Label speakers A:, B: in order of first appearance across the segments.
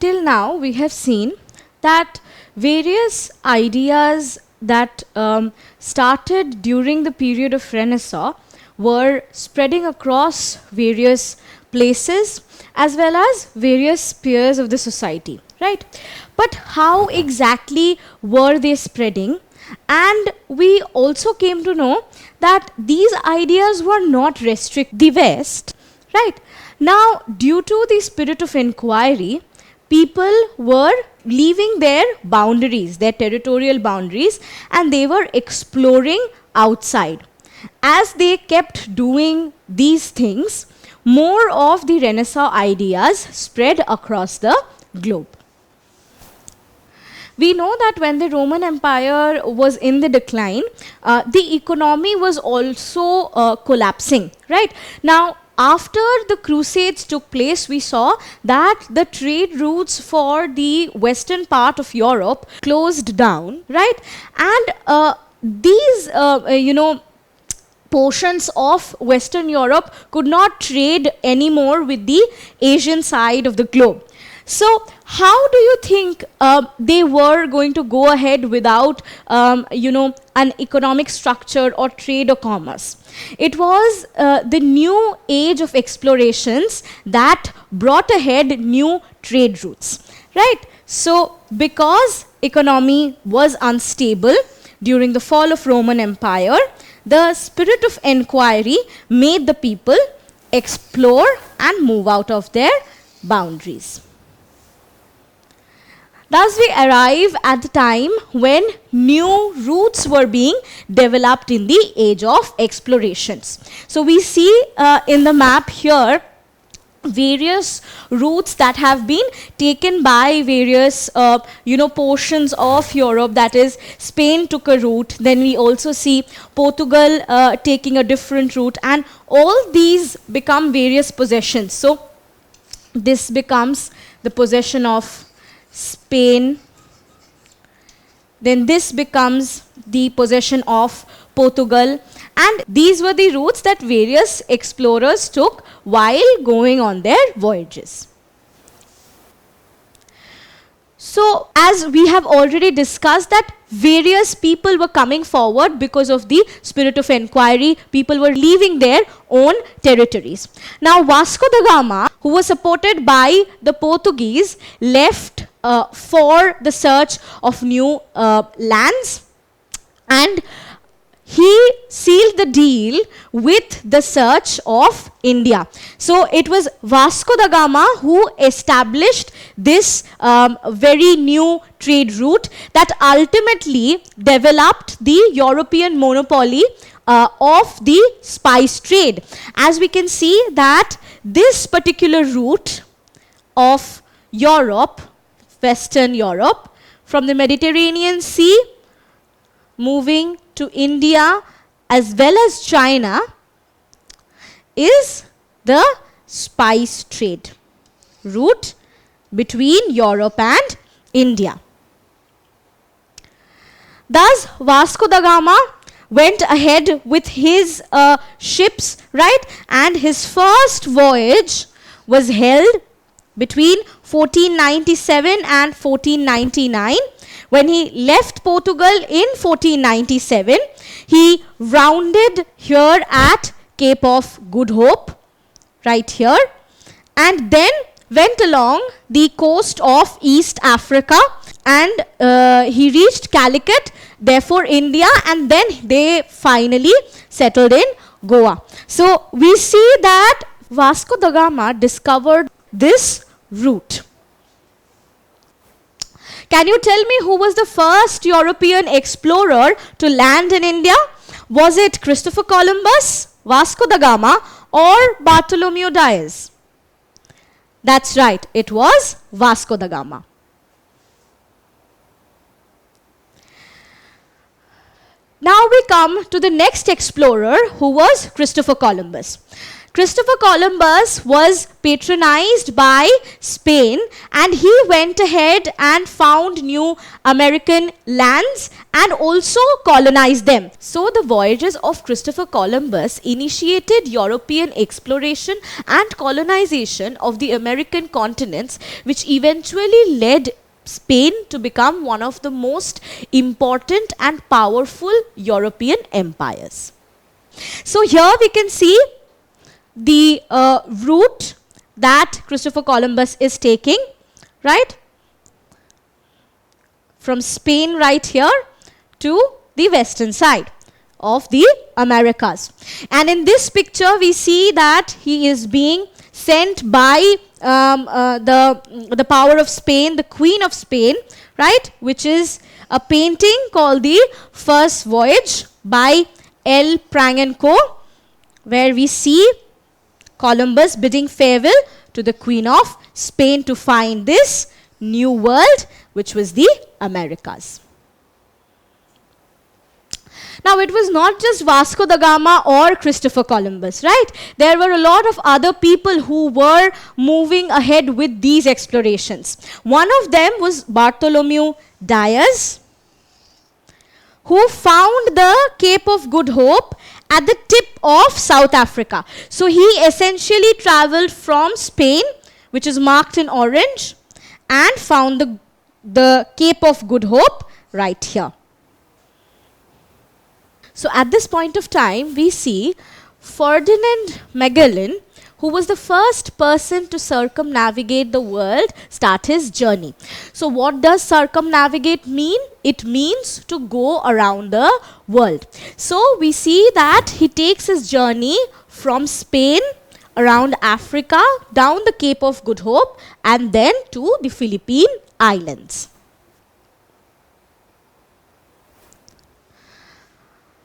A: till now we have seen that various ideas that started during the period of Renaissance were spreading across various places as well as various spheres of the society, right? But how exactly were they spreading? And we also came to know that these ideas were not restricted to the West, right? Now, due to the spirit of inquiry, people were leaving their boundaries, their territorial boundaries, and they were exploring outside. As they kept doing these things, more of the Renaissance ideas spread across the globe. We know that when the Roman Empire was in the decline, the economy was also collapsing, right? Now, after the Crusades took place, we saw that the trade routes for the western part of Europe closed down, right? And these, portions of Western Europe could not trade anymore with the Asian side of the globe. So how do you think they were going to go ahead without, an economic structure or trade or commerce? It was the new age of explorations that brought ahead new trade routes, right? So because economy was unstable during the fall of Roman Empire, the spirit of inquiry made the people explore and move out of their boundaries. Thus, we arrive at the time when new routes were being developed in the age of explorations. So we see in the map here various routes that have been taken by various portions of Europe. That is, Spain took a route, then we also see Portugal taking a different route, and all these become various possessions. So this becomes the possession of Spain, then this becomes the possession of Portugal, and these were the routes that various explorers took while going on their voyages. So, as we have already discussed, that various people were coming forward because of the spirit of inquiry. People were leaving their own territories. Now, Vasco da Gama, who was supported by the Portuguese, left for the search of new lands, and he sealed the deal with the search of India. So it was Vasco da Gama who established this very new trade route that ultimately developed the European monopoly of the spice trade. As we can see that this particular route of Europe, Western Europe, from the Mediterranean Sea, moving to India as well as China, is the spice trade route between Europe and India. Thus, Vasco da Gama went ahead with his ships, right? And his first voyage was held between 1497 and 1499. When he left Portugal in 1497, he rounded here at Cape of Good Hope, right here, and then went along the coast of East Africa, and he reached Calicut, therefore India, and then they finally settled in Goa. So we see that Vasco da Gama discovered this route. Can you tell me who was the first European explorer to land in India? Was it Christopher Columbus, Vasco da Gama, or Bartholomew Dias? That's right, it was Vasco da Gama. Now we come to the next explorer, who was Christopher Columbus. Christopher Columbus was patronized by Spain, and he went ahead and found new American lands and also colonized them. So the voyages of Christopher Columbus initiated European exploration and colonization of the American continents, which eventually led Spain to become one of the most important and powerful European empires. So here we can see the route that Christopher Columbus is taking, right? From Spain right here to the western side of the Americas. And in this picture we see that he is being sent by the power of Spain, the Queen of Spain, right? Which is a painting called the First Voyage by L. Prang & Co., where we see Columbus bidding farewell to the Queen of Spain to find this new world, which was the Americas. Now, it was not just Vasco da Gama or Christopher Columbus, right? There were a lot of other people who were moving ahead with these explorations. One of them was Bartholomew Diaz, who found the Cape of Good Hope at the tip of South Africa. So he essentially traveled from Spain, which is marked in orange, and found the Cape of Good Hope right here. So at this point of time, we see Ferdinand Magellan, who was the first person to circumnavigate the world, start his journey. So what does circumnavigate mean? It means to go around the world. So we see that he takes his journey from Spain, around Africa, down the Cape of Good Hope, and then to the Philippine Islands.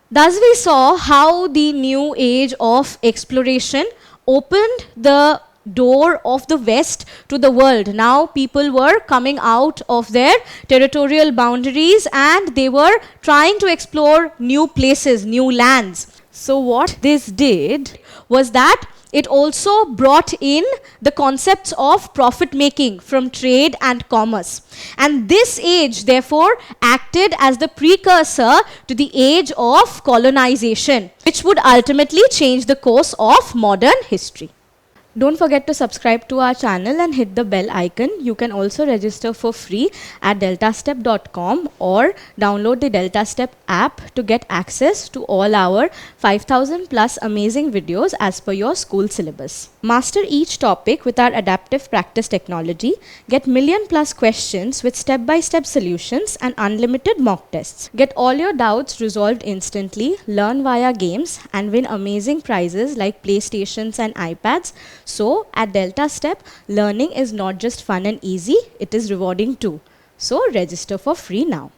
A: Thus we saw how the new age of exploration opened the door of the West to the world. Now people were coming out of their territorial boundaries and they were trying to explore new places, new lands. So what this did was that it also brought in the concepts of profit making from trade and commerce. And this age, therefore, acted as the precursor to the age of colonization, which would ultimately change the course of modern history. Don't forget to subscribe to our channel and hit the bell icon. You can also register for free at DeltaStep.com or download the DeltaStep app to get access to all our 5,000 plus amazing videos as per your school syllabus. Master each topic with our adaptive practice technology. Get million plus questions with step-by-step solutions and unlimited mock tests. Get all your doubts resolved instantly, learn via games and win amazing prizes like PlayStations and iPads. So at DeltaStep, learning is not just fun and easy, it is rewarding too. So register for free now.